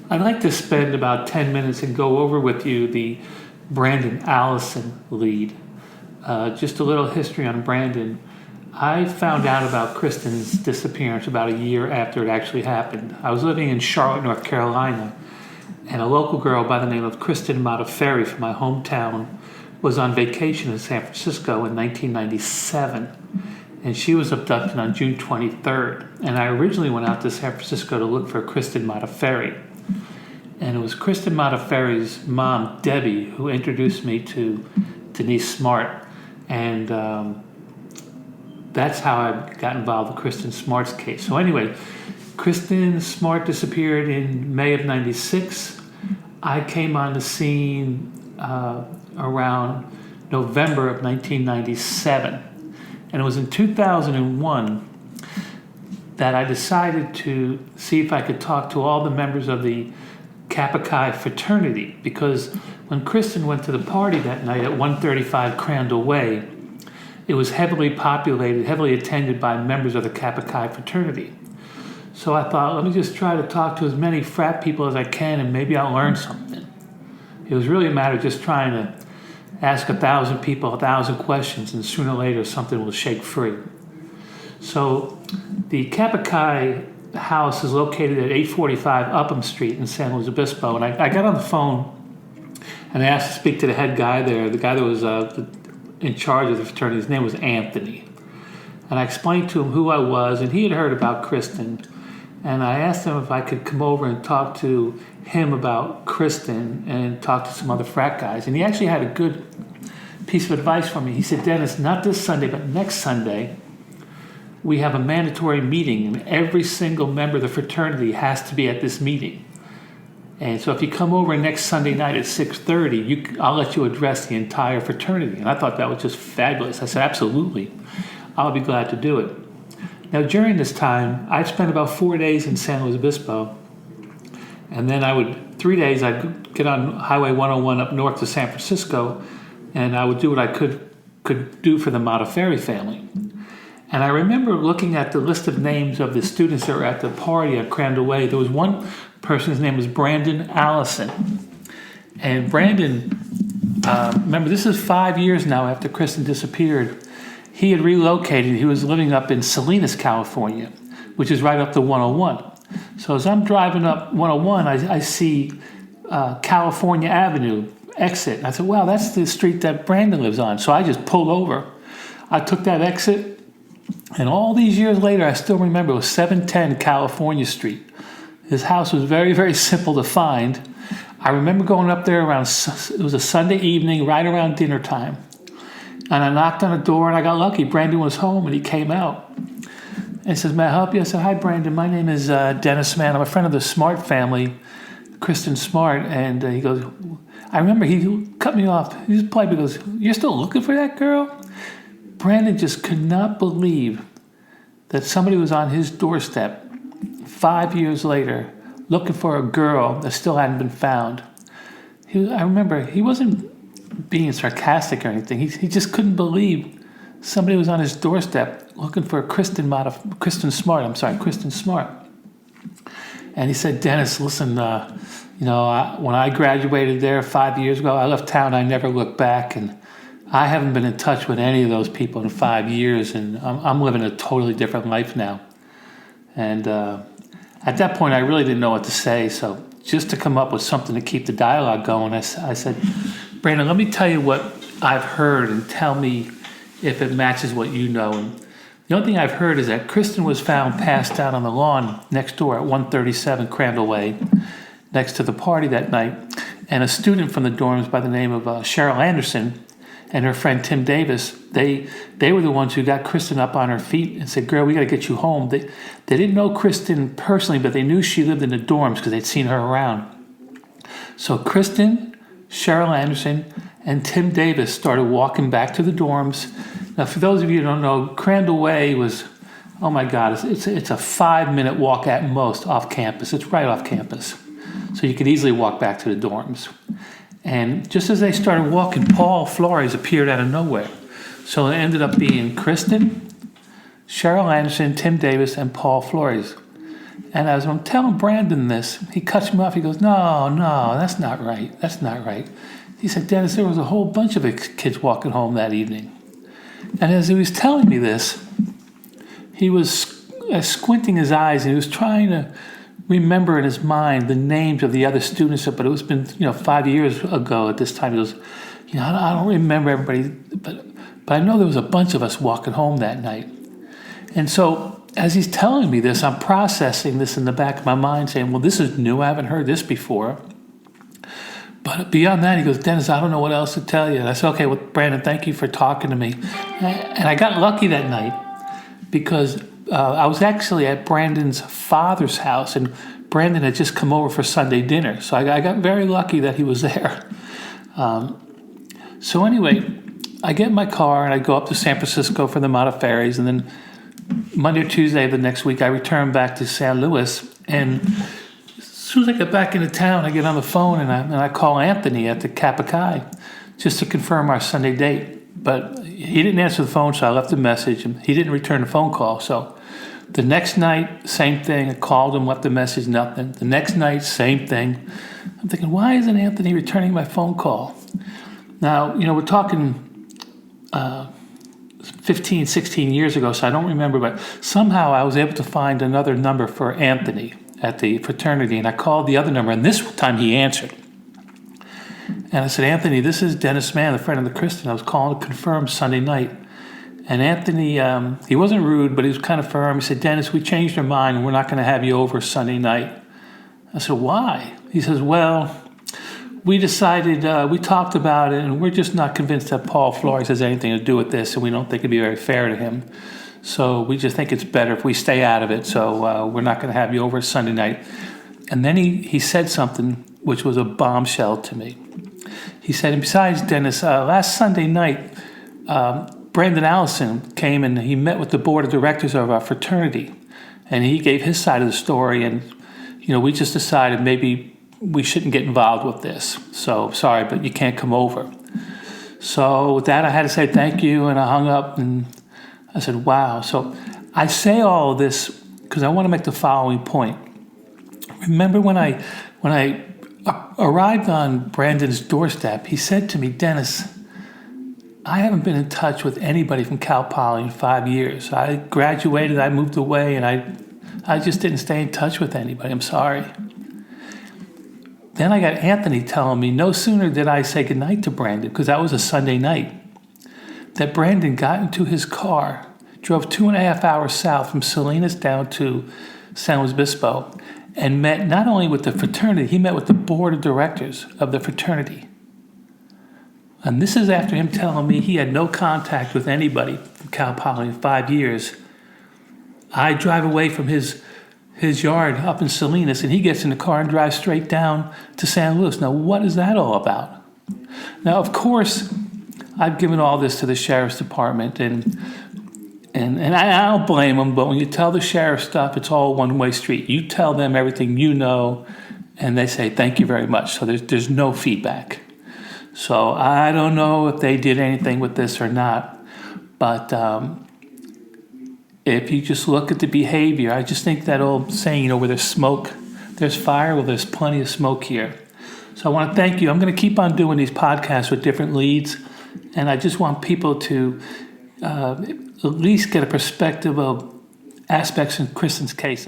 I'd like to spend about 10 minutes and go over with you the Brandon Allison Lead. Just a little history on Brandon. I found out about Kristen's disappearance about a year after it actually happened. I was living in Charlotte, North Carolina, and a local girl by the name of Kristen Modafferi from my hometown was on vacation in San Francisco in 1997. And she was abducted on June 23rd. And I originally went out to San Francisco to look for Kristen Modafferi. And it was Kristen Modafferi's mom, Debbie, who introduced me to Denise Smart. And that's how I got involved with Kristen Smart's case. So anyway, Kristen Smart disappeared in May of 96. I came on the scene around November of 1997. And it was in 2001 that I decided to see if I could talk to all the members of the Kappa Chi Fraternity, because when Kristen went to the party that night at 135 Crandall Way, it was heavily populated, heavily attended by members of the Kappa Chi Fraternity. So I thought, let me just try to talk to as many frat people as I can and maybe I'll learn something. It was really a matter of just trying to ask 1,000 people 1,000 questions, and sooner or later something will shake free. So the Kappa Chi house is located at 845 Upham Street in San Luis Obispo. And I got on the phone and I asked to speak to the head guy there, the guy that was in charge of the fraternity. His name was Anthony. And I explained to him who I was, and he had heard about Kristen. And I asked him if I could come over and talk to him about Kristen and talk to some other frat guys. And he actually had a good piece of advice for me. He said, Dennis, not this Sunday, but next Sunday, we have a mandatory meeting, and every single member of the fraternity has to be at this meeting. And so if you come over next Sunday night at 6:30, I'll let you address the entire fraternity. And I thought that was just fabulous. I said, absolutely. I'll be glad to do it. Now, during this time, I'd spent about 4 days in San Luis Obispo. And then 3 days, I'd get on Highway 101 up north to San Francisco, and I would do what I could do for the Modafferi family. And I remember looking at the list of names of the students that were at the party at Crandall Way. There was one person, his name was Brandon Allison. And Brandon, remember, this is 5 years now after Kristen disappeared. He had relocated. He was living up in Salinas, California, which is right up the 101. So as I'm driving up 101, I see California Avenue exit. I said, wow, that's the street that Brandon lives on. So I just pulled over. I took that exit. And all these years later, I still remember it was 710 California Street. His house was very, very simple to find. I remember going up there it was a Sunday evening, right around dinner time. And I knocked on the door, and I got lucky. Brandon was home, and he came out. And he says, may I help you? I said, hi, Brandon. My name is Dennis Mann. I'm a friend of the Smart family, Kristen Smart. And he goes, I remember he cut me off. He just politely goes, you're still looking for that girl? Brandon just could not believe that somebody was on his doorstep 5 years later looking for a girl that still hadn't been found. I remember he wasn't being sarcastic or anything. He just couldn't believe somebody was on his doorstep looking for Kristen Smart. And he said, Dennis, listen, when I graduated there 5 years ago, I left town. I never looked back, and I haven't been in touch with any of those people in 5 years, and I'm living a totally different life now. And at that point, I really didn't know what to say. So just to come up with something to keep the dialogue going, I said, Brandon, let me tell you what I've heard and tell me if it matches what you know. And the only thing I've heard is that Kristen was found passed out on the lawn next door at 137 Crandall Way, next to the party that night. And a student from the dorms by the name of Cheryl Anderson and her friend Tim Davis, they were the ones who got Kristen up on her feet and said, girl, we got to get you home. They didn't know Kristen personally, but they knew she lived in the dorms because they'd seen her around. So Kristen, Cheryl Anderson, and Tim Davis started walking back to the dorms. Now, for those of you who don't know, Crandall Way was, oh my God, it's a 5-minute walk at most off campus. It's right off campus. So you could easily walk back to the dorms. And just as they started walking, Paul Flores appeared out of nowhere. So it ended up being Kristen, Cheryl Anderson, Tim Davis, and Paul Flores. And as I'm telling Brandon this, he cuts me off. He goes, no, that's not right. That's not right. He said, Dennis, there was a whole bunch of kids walking home that evening. And as he was telling me this, he was squinting his eyes and he was trying to remember in his mind the names of the other students, but it was been 5 years ago at this time. He goes, I don't remember everybody, but I know there was a bunch of us walking home that night. And so as he's telling me this, I'm processing this in the back of my mind, saying, well, this is new. I haven't heard this before. But beyond that, he goes, Dennis, I don't know what else to tell you. And I said, okay, well, Brandon, thank you for talking to me. And I got lucky that night because I was actually at Brandon's father's house, and Brandon had just come over for Sunday dinner. So I got very lucky that he was there. So anyway, I get in my car and I go up to San Francisco for the Montefiores, and then Monday or Tuesday of the next week, I return back to San Luis. And as soon as I get back into town, I get on the phone and I call Anthony at the Kappa Chi just to confirm our Sunday date. But he didn't answer the phone, so I left a message, and he didn't return the phone call. So the next night, same thing. I called him, left a message, nothing. The next night, same thing. I'm thinking, why isn't Anthony returning my phone call? Now, we're talking 15, 16 years ago, so I don't remember, but somehow I was able to find another number for Anthony at the fraternity, and I called the other number, and this time he answered. And I said, Anthony, this is Dennis Mann, the friend of the Christian. I was calling to confirm Sunday night. And Anthony, he wasn't rude, but he was kind of firm. He said, Dennis, we changed our mind, and we're not going to have you over Sunday night. I said, why? He says, well, we decided, we talked about it, and we're just not convinced that Paul Flores has anything to do with this, and we don't think it'd be very fair to him. So we just think it's better if we stay out of it, so we're not going to have you over Sunday night. And then he said something which was a bombshell to me. He said, and besides, Dennis, last Sunday night, Brandon Allison came and he met with the board of directors of our fraternity, and he gave his side of the story, and we just decided maybe we shouldn't get involved with this. So sorry, but you can't come over. So with that, I had to say thank you, and I hung up, and I said, wow. So I say all of this because I want to make the following point. Remember when I arrived on Brandon's doorstep, he said to me, Dennis, I haven't been in touch with anybody from Cal Poly in 5 years. I graduated, I moved away, and I just didn't stay in touch with anybody. I'm sorry. Then I got Anthony telling me no sooner did I say goodnight to Brandon, because that was a Sunday night, that Brandon got into his car, drove 2.5 hours south from Salinas down to San Luis Obispo, and met not only with the fraternity, he met with the board of directors of the fraternity. And this is after him telling me he had no contact with anybody from Cal Poly in 5 years. I drive away from his yard up in Salinas, and he gets in the car and drives straight down to San Luis. Now, what is that all about? Now, of course, I've given all this to the sheriff's department, and I don't blame them, but when you tell the sheriff stuff, it's all a one-way street. You tell them everything you know, and they say, thank you very much. So there's no feedback. So I don't know if they did anything with this or not, but if you just look at the behavior, I just think that old saying, where there's smoke, there's fire. Well, there's plenty of smoke here. So I want to thank you. I'm going to keep on doing these podcasts with different leads, and I just want people to at least get a perspective of aspects in Kristen's case.